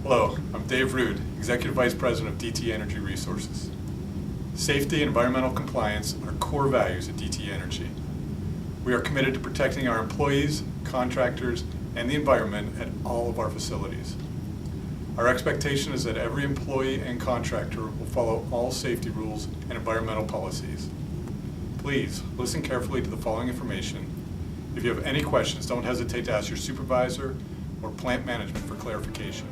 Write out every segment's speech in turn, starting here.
Hello, I'm Dave Rude, Executive Vice President of DT Energy Resources. Safety and environmental compliance are core values at DT Energy. We are committed to protecting our employees, contractors, and the environment at all of our facilities. Our expectation is that every employee and contractor will follow all safety rules and environmental policies. Please listen carefully to the following information. If you have any questions, don't hesitate to ask your supervisor or plant management for clarification.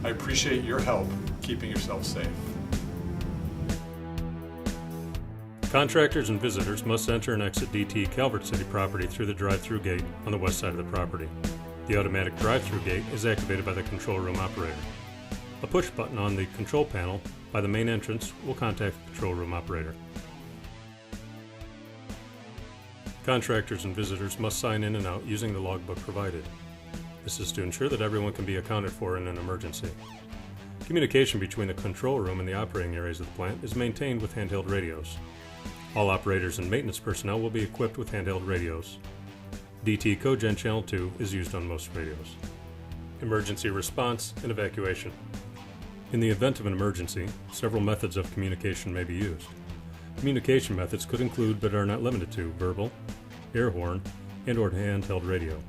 I appreciate your help keeping yourself safe. Contractors and visitors must enter and exit DT Calvert City property through the drive-through gate on the west side of the property. The automatic drive-through gate is activated by the control room operator. A push button on the control panel by the main entrance will contact the control room operator. Contractors and visitors must sign in and out using the logbook provided. This is to ensure that everyone can be accounted for in an emergency. Communication between the control room and the operating areas of the plant is maintained with handheld radios. All operators and maintenance personnel will be equipped with handheld radios. DT Cogen Channel 2 is used on most radios. Emergency response and evacuation. In the event of an emergency, several methods of communication may be used. Communication methods could include, but are not limited to, verbal, air horn, and/or handheld radio.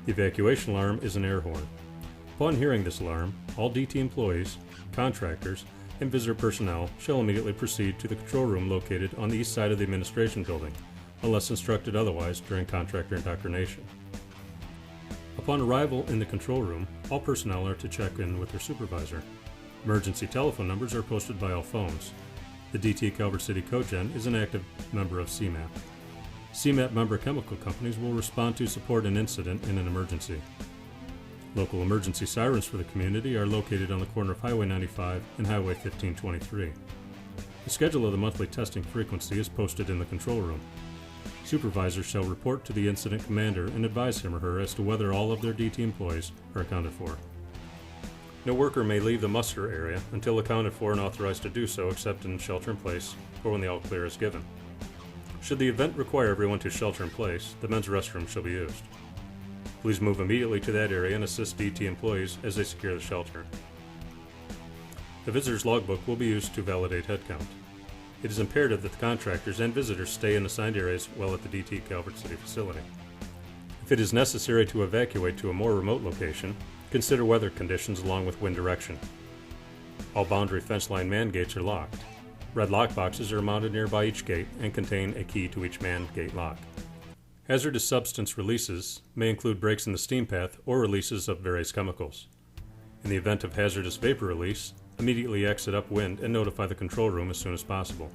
The evacuation alarm is an air horn. Upon hearing this alarm, all DT employees, contractors, and visitor personnel shall immediately proceed to the control room located on the east side of the administration building, unless instructed otherwise during contractor indoctrination. Upon arrival in the control room, all personnel are to check in with their supervisor. Emergency telephone numbers are posted by all phones. The DT Calvert City Cogen is an active member of CMAP. CMAP member chemical companies will respond to support an incident in an emergency. Local emergency sirens for the community are located on the corner of Highway 95 and Highway 1523. The schedule of the monthly testing frequency is posted in the control room. Supervisors shall report to the incident commander and advise him or her as to whether all of their DT employees are accounted for. No worker may leave the muster area until accounted for and authorized to do so except in shelter in place or when the all clear is given. Should the event require everyone to shelter in place, the men's restroom shall be used. Please move immediately to that area and assist DT employees as they secure the shelter. The visitor's logbook will be used to validate headcount. It is imperative that the contractors and visitors stay in assigned areas while at the DT Calvert City facility. If it is necessary to evacuate to a more remote location, consider weather conditions along with wind direction. All boundary fence line man gates are locked. Red lock boxes are mounted nearby each gate and contain a key to each man gate lock. Hazardous substance releases may include breaks in the steam path or releases of various chemicals. In the event of hazardous vapor release, immediately exit upwind and notify the control room as soon as possible.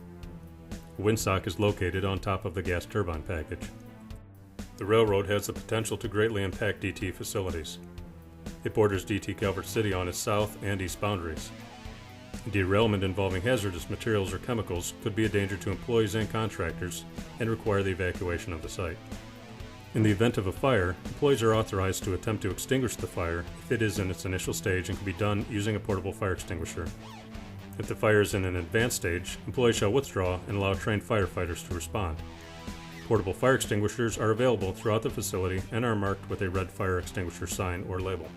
A windsock is located on top of the gas turbine package. The railroad has the potential to greatly impact DT facilities. It borders DT Calvert City on its south and east boundaries. Derailment involving hazardous materials or chemicals could be a danger to employees and contractors and require the evacuation of the site. In the event of a fire, employees are authorized to attempt to extinguish the fire if it is in its initial stage and can be done using a portable fire extinguisher. If the fire is in an advanced stage, employees shall withdraw and allow trained firefighters to respond. Portable fire extinguishers are available throughout the facility and are marked with a red fire extinguisher sign or label.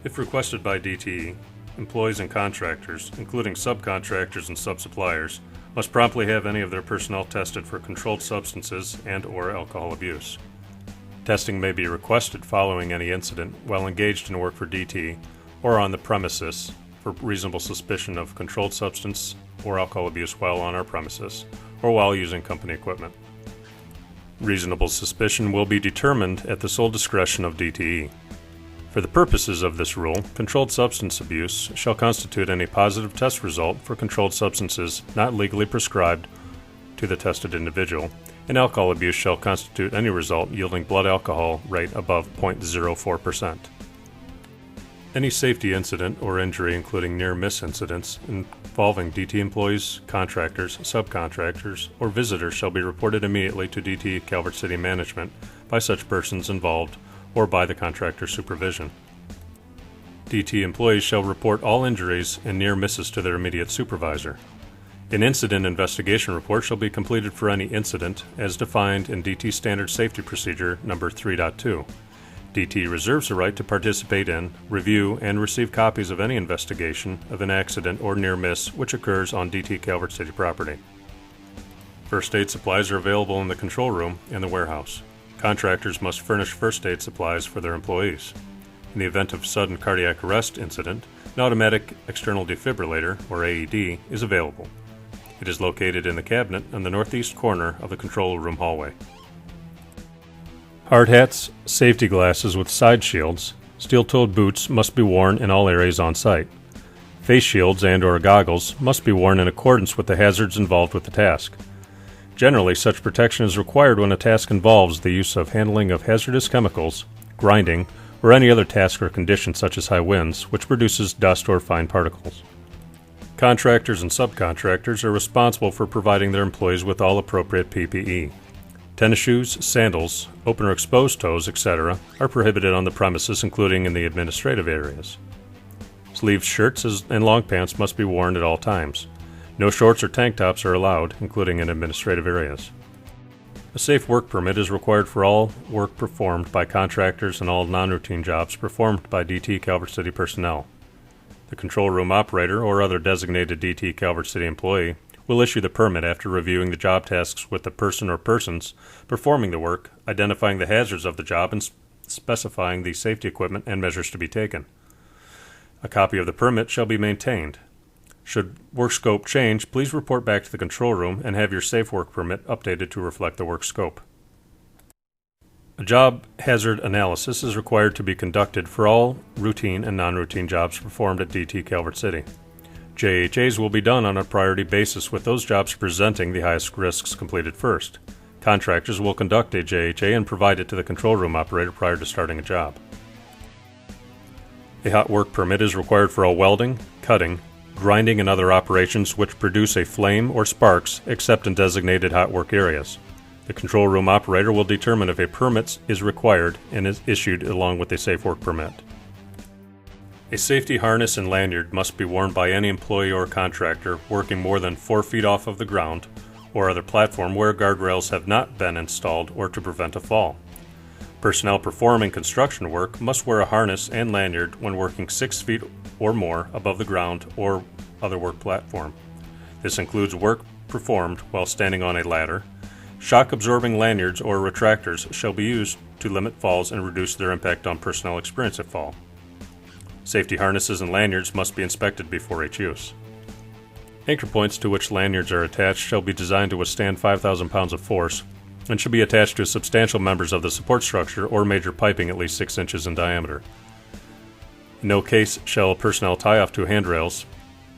If requested by DTE, employees and contractors, including subcontractors and sub-suppliers, must promptly have any of their personnel tested for controlled substances and/or alcohol abuse. Testing may be requested following any incident while engaged in work for DT or on the premises for reasonable suspicion of controlled substance or alcohol abuse while on our premises or while using company equipment. Reasonable suspicion will be determined at the sole discretion of DTE. For the purposes of this rule, controlled substance abuse shall constitute any positive test result for controlled substances not legally prescribed to the tested individual, and alcohol abuse shall constitute any result yielding blood alcohol rate above 0.04%. Any safety incident or injury, including near-miss incidents, involving DT employees, contractors, subcontractors, or visitors shall be reported immediately to DT Calvert City Management by such persons involved or by the contractor's supervision. DT employees shall report all injuries and near misses to their immediate supervisor. An incident investigation report shall be completed for any incident as defined in DT Standard Safety Procedure number 3.2. DT reserves the right to participate in, review, and receive copies of any investigation of an accident or near miss which occurs on DT Calvert City property. First aid supplies are available in the control room and the warehouse. Contractors must furnish first aid supplies for their employees. In the event of sudden cardiac arrest incident, an automatic external defibrillator, or AED, is available. It is located in the cabinet on the northeast corner of the control room hallway. Hard hats, safety glasses with side shields, steel-toed boots must be worn in all areas on site. Face shields and/or goggles must be worn in accordance with the hazards involved with the task. Generally, such protection is required when a task involves the use of handling of hazardous chemicals, grinding, or any other task or condition such as high winds, which produces dust or fine particles. Contractors and subcontractors are responsible for providing their employees with all appropriate PPE. Tennis shoes, sandals, open or exposed toes, etc. are prohibited on the premises, including in the administrative areas. Sleeved shirts and long pants must be worn at all times. No shorts or tank tops are allowed, including in administrative areas. A safe work permit is required for all work performed by contractors and all non-routine jobs performed by DT Calvert City personnel. The control room operator or other designated DT Calvert City employee will issue the permit after reviewing the job tasks with the person or persons performing the work, identifying the hazards of the job, and specifying the safety equipment and measures to be taken. A copy of the permit shall be maintained. Should work scope change, please report back to the control room and have your safe work permit updated to reflect the work scope. A job hazard analysis is required to be conducted for all routine and non-routine jobs performed at DT Calvert City. JHAs will be done on a priority basis, with those jobs presenting the highest risks completed first. Contractors will conduct a JHA and provide it to the control room operator prior to starting a job. A hot work permit is required for all welding, cutting, grinding, and other operations which produce a flame or sparks, except in designated hot work areas. The control room operator will determine if a permit is required and is issued along with a safe work permit. A safety harness and lanyard must be worn by any employee or contractor working more than 4 feet off of the ground or other platform where guardrails have not been installed or to prevent a fall. Personnel performing construction work must wear a harness and lanyard when working 6 feet or more above the ground or other work platform. This includes work performed while standing on a ladder. Shock-absorbing lanyards or retractors shall be used to limit falls and reduce their impact on personnel experience at fall. Safety harnesses and lanyards must be inspected before each use. Anchor points to which lanyards are attached shall be designed to withstand 5,000 pounds of force and should be attached to substantial members of the support structure or major piping at least 6 inches in diameter. In no case shall personnel tie off to handrails,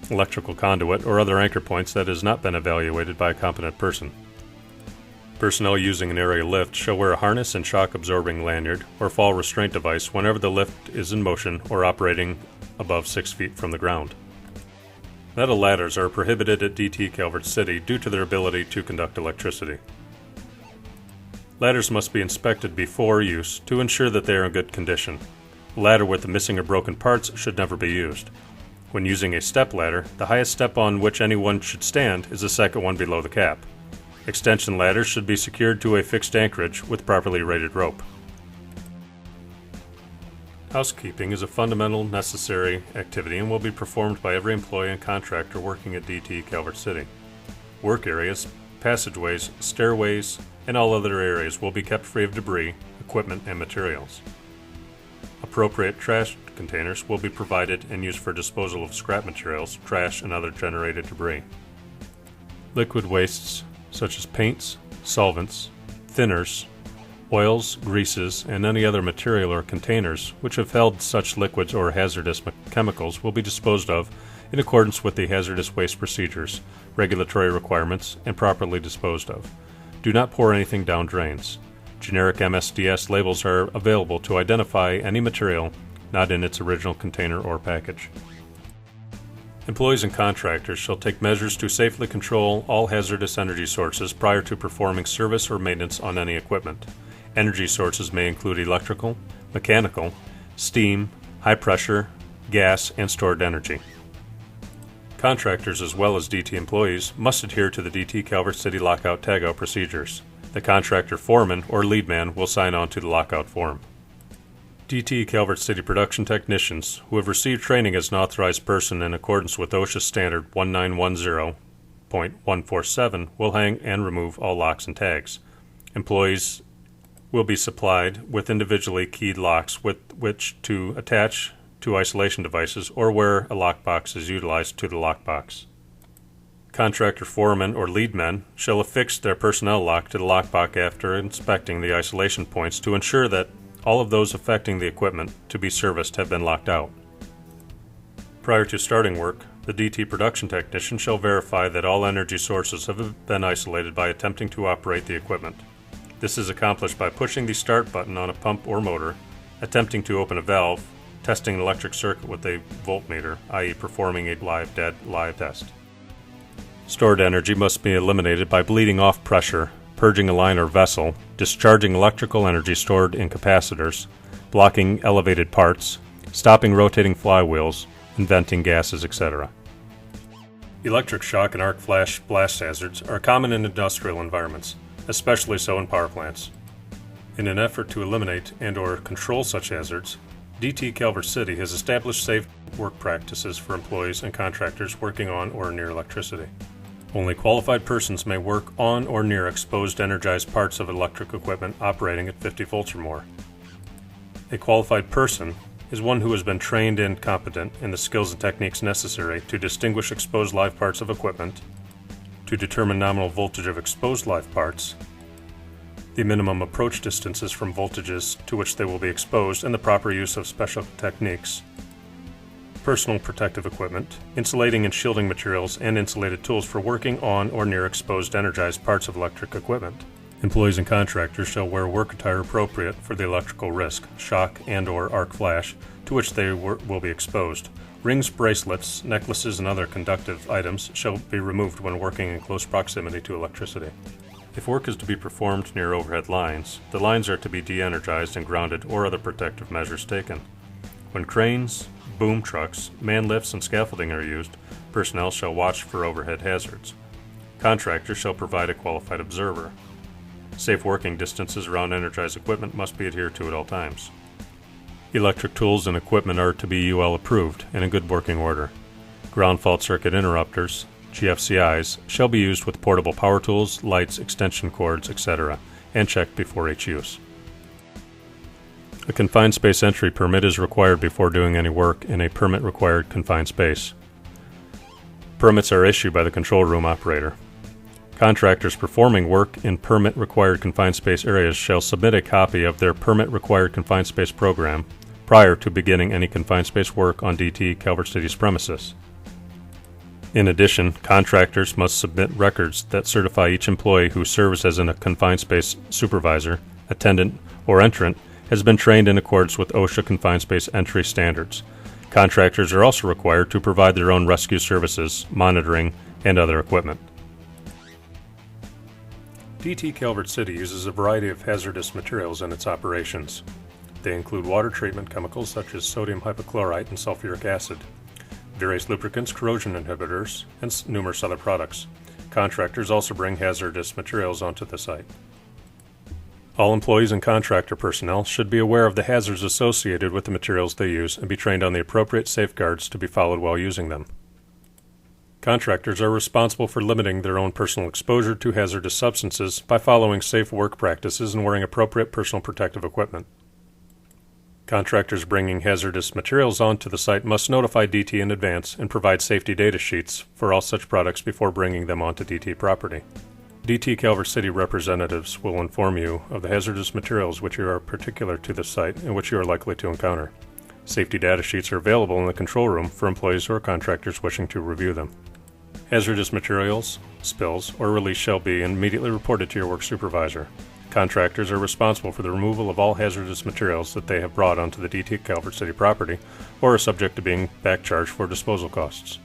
electrical conduit, or other anchor points that has not been evaluated by a competent person. Personnel using an area lift shall wear a harness and shock-absorbing lanyard or fall restraint device whenever the lift is in motion or operating above 6 feet from the ground. Metal ladders are prohibited at DT Calvert City due to their ability to conduct electricity. Ladders must be inspected before use to ensure that they are in good condition. A ladder with the missing or broken parts should never be used. When using a step ladder, the highest step on which anyone should stand is the second one below the cap. Extension ladders should be secured to a fixed anchorage with properly rated rope. Housekeeping is a fundamental, necessary activity and will be performed by every employee and contractor working at DT Calvert City. Work areas, passageways, stairways, and all other areas will be kept free of debris, equipment, and materials. Appropriate trash containers will be provided and used for disposal of scrap materials, trash, and other generated debris. Liquid wastes such as paints, solvents, thinners, oils, greases, and any other material or containers which have held such liquids or hazardous chemicals will be disposed of in accordance with the hazardous waste procedures, regulatory requirements, and properly disposed of. Do not pour anything down drains. Generic MSDS labels are available to identify any material not in its original container or package. Employees and contractors shall take measures to safely control all hazardous energy sources prior to performing service or maintenance on any equipment. Energy sources may include electrical, mechanical, steam, high pressure, gas, and stored energy. Contractors as well as DT employees must adhere to the DT Calvert City lockout tagout procedures. The contractor foreman or lead man will sign on to the lockout form. DT Calvert City production technicians who have received training as an authorized person in accordance with OSHA Standard 1910.147 will hang and remove all locks and tags. Employees will be supplied with individually keyed locks with which to attach to isolation devices or where a lockbox is utilized to the lockbox. Contractor foremen or lead men shall affix their personnel lock to the lockbox after inspecting the isolation points to ensure that all of those affecting the equipment to be serviced have been locked out. Prior to starting work, the DT production technician shall verify that all energy sources have been isolated by attempting to operate the equipment. This is accomplished by pushing the start button on a pump or motor, attempting to open a valve, testing an electric circuit with a voltmeter, i.e. performing a live-dead live test. Stored energy must be eliminated by bleeding off pressure, purging a line or vessel, discharging electrical energy stored in capacitors, blocking elevated parts, stopping rotating flywheels, and venting gases, etc. Electric shock and arc flash blast hazards are common in industrial environments, especially so in power plants. In an effort to eliminate and/or control such hazards, DT Calvert City has established safe work practices for employees and contractors working on or near electricity. Only qualified persons may work on or near exposed energized parts of electric equipment operating at 50 volts or more. A qualified person is one who has been trained and competent in the skills and techniques necessary to distinguish exposed live parts of equipment, to determine nominal voltage of exposed live parts, the minimum approach distances from voltages to which they will be exposed, and the proper use of special techniques, personal protective equipment, insulating and shielding materials, and insulated tools for working on or near exposed energized parts of electric equipment. Employees and contractors shall wear work attire appropriate for the electrical risk, shock and/or arc flash to which they will be exposed. Rings, bracelets, necklaces, and other conductive items shall be removed when working in close proximity to electricity. If work is to be performed near overhead lines, the lines are to be de-energized and grounded or other protective measures taken. When cranes, boom trucks, man lifts, and scaffolding are used, personnel shall watch for overhead hazards. Contractors shall provide a qualified observer. Safe working distances around energized equipment must be adhered to at all times. Electric tools and equipment are to be UL approved and in good working order. Ground fault circuit interrupters, GFCIs, shall be used with portable power tools, lights, extension cords, etc., and checked before each use. A confined space entry permit is required before doing any work in a permit-required confined space. Permits are issued by the control room operator. Contractors performing work in permit-required confined space areas shall submit a copy of their permit-required confined space program prior to beginning any confined space work on DT Calvert City's premises. In addition, contractors must submit records that certify each employee who serves as a confined space supervisor, attendant, or entrant has been trained in accordance with OSHA confined space entry standards. Contractors are also required to provide their own rescue services, monitoring, and other equipment. DT Calvert City uses a variety of hazardous materials in its operations. They include water treatment chemicals such as sodium hypochlorite and sulfuric acid, various lubricants, corrosion inhibitors, and numerous other products. Contractors also bring hazardous materials onto the site. All employees and contractor personnel should be aware of the hazards associated with the materials they use and be trained on the appropriate safeguards to be followed while using them. Contractors are responsible for limiting their own personal exposure to hazardous substances by following safe work practices and wearing appropriate personal protective equipment. Contractors bringing hazardous materials onto the site must notify DT in advance and provide safety data sheets for all such products before bringing them onto DT property. DT Calvert City representatives will inform you of the hazardous materials which are particular to the site and which you are likely to encounter. Safety data sheets are available in the control room for employees or contractors wishing to review them. Hazardous materials, spills, or release shall be immediately reported to your work supervisor. Contractors are responsible for the removal of all hazardous materials that they have brought onto the DT Calvert City property or are subject to being back charged for disposal costs.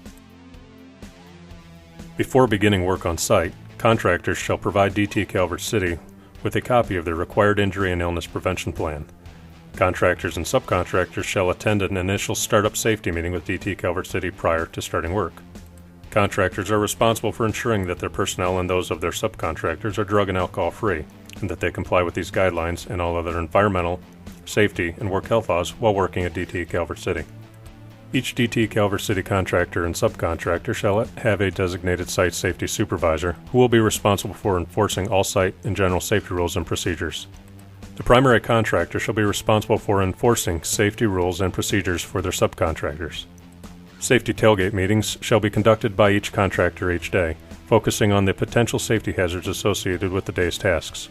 Before beginning work on site, contractors shall provide DT Calvert City with a copy of their required injury and illness prevention plan. Contractors and subcontractors shall attend an initial startup safety meeting with DT Calvert City prior to starting work. Contractors are responsible for ensuring that their personnel and those of their subcontractors are drug and alcohol free, and that they comply with these guidelines and all other environmental, safety, and work health laws while working at DT Calvert City. Each DT Calvert City contractor and subcontractor shall have a designated site safety supervisor who will be responsible for enforcing all site and general safety rules and procedures. The primary contractor shall be responsible for enforcing safety rules and procedures for their subcontractors. Safety tailgate meetings shall be conducted by each contractor each day, focusing on the potential safety hazards associated with the day's tasks.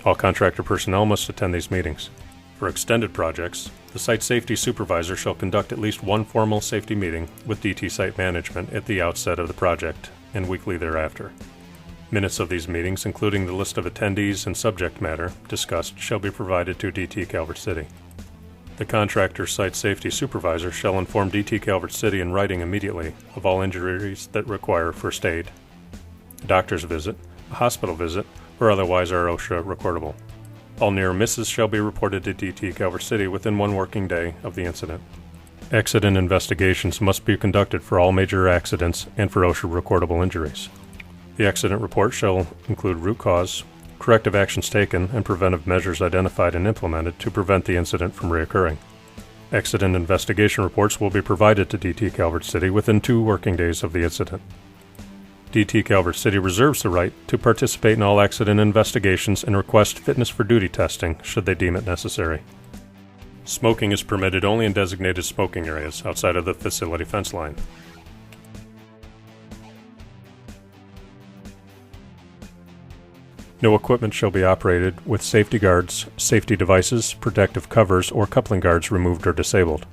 All contractor personnel must attend these meetings. For extended projects, the site safety supervisor shall conduct at least one formal safety meeting with DT Site Management at the outset of the project and weekly thereafter. Minutes of these meetings, including the list of attendees and subject matter discussed, shall be provided to DT Calvert City. The contractor site safety supervisor shall inform DT Calvert City in writing immediately of all injuries that require first aid, a doctor's visit, a hospital visit, or otherwise are OSHA recordable. All near misses shall be reported to DT Calvert City within 1 working day of the incident. Accident investigations must be conducted for all major accidents and for OSHA recordable injuries. The accident report shall include root cause, corrective actions taken, and preventive measures identified and implemented to prevent the incident from reoccurring. Accident investigation reports will be provided to DT Calvert City within 2 working days of the incident. DT Calvert City reserves the right to participate in all accident investigations and request fitness for duty testing should they deem it necessary. Smoking is permitted only in designated smoking areas outside of the facility fence line. No equipment shall be operated with safety guards, safety devices, protective covers, or coupling guards removed or disabled.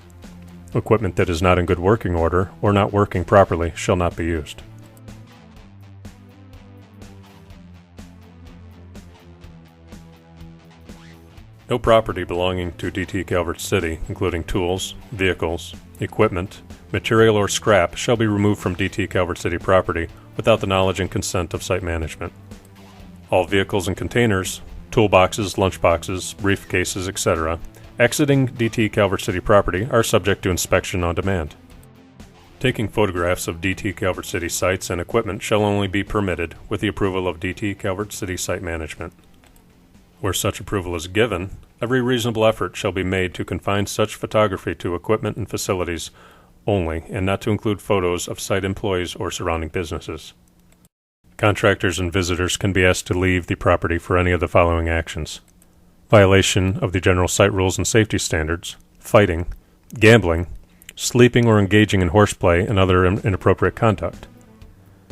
Equipment that is not in good working order or not working properly shall not be used. No property belonging to DT Calvert City, including tools, vehicles, equipment, material, or scrap, shall be removed from DT Calvert City property without the knowledge and consent of site management. All vehicles and containers, toolboxes, lunchboxes, briefcases, etc., exiting DT Calvert City property are subject to inspection on demand. Taking photographs of DT Calvert City sites and equipment shall only be permitted with the approval of DT Calvert City Site Management. Where such approval is given, every reasonable effort shall be made to confine such photography to equipment and facilities only, and not to include photos of site employees or surrounding businesses. Contractors and visitors can be asked to leave the property for any of the following actions: violation of the general site rules and safety standards, fighting, gambling, sleeping or engaging in horseplay and other inappropriate conduct,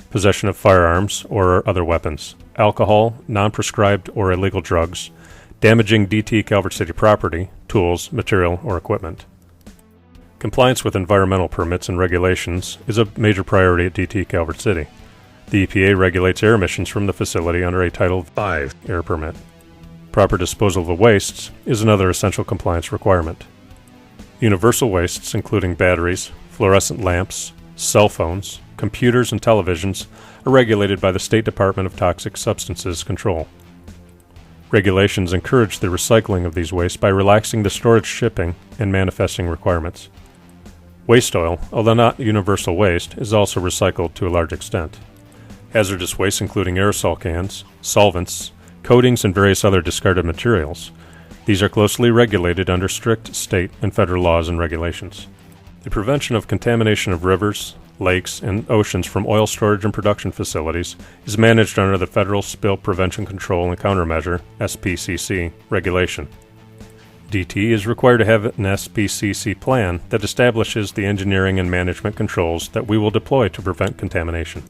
possession of firearms or other weapons, alcohol, non-prescribed or illegal drugs, damaging DT Calvert City property, tools, material, or equipment. Compliance with environmental permits and regulations is a major priority at DT Calvert City. The EPA regulates air emissions from the facility under a Title V air permit. Proper disposal of wastes is another essential compliance requirement. Universal wastes, including batteries, fluorescent lamps, cell phones, computers, and televisions, are regulated by the State Department of Toxic Substances Control. Regulations encourage the recycling of these wastes by relaxing the storage, shipping, and manifesting requirements. Waste oil, although not universal waste, is also recycled to a large extent. Hazardous waste, including aerosol cans, solvents, coatings, and various other discarded materials. These are closely regulated under strict state and federal laws and regulations. The prevention of contamination of rivers, lakes, and oceans from oil storage and production facilities is managed under the Federal Spill Prevention Control and Countermeasure (SPCC) regulation. DT is required to have an SPCC plan that establishes the engineering and management controls that we will deploy to prevent contamination.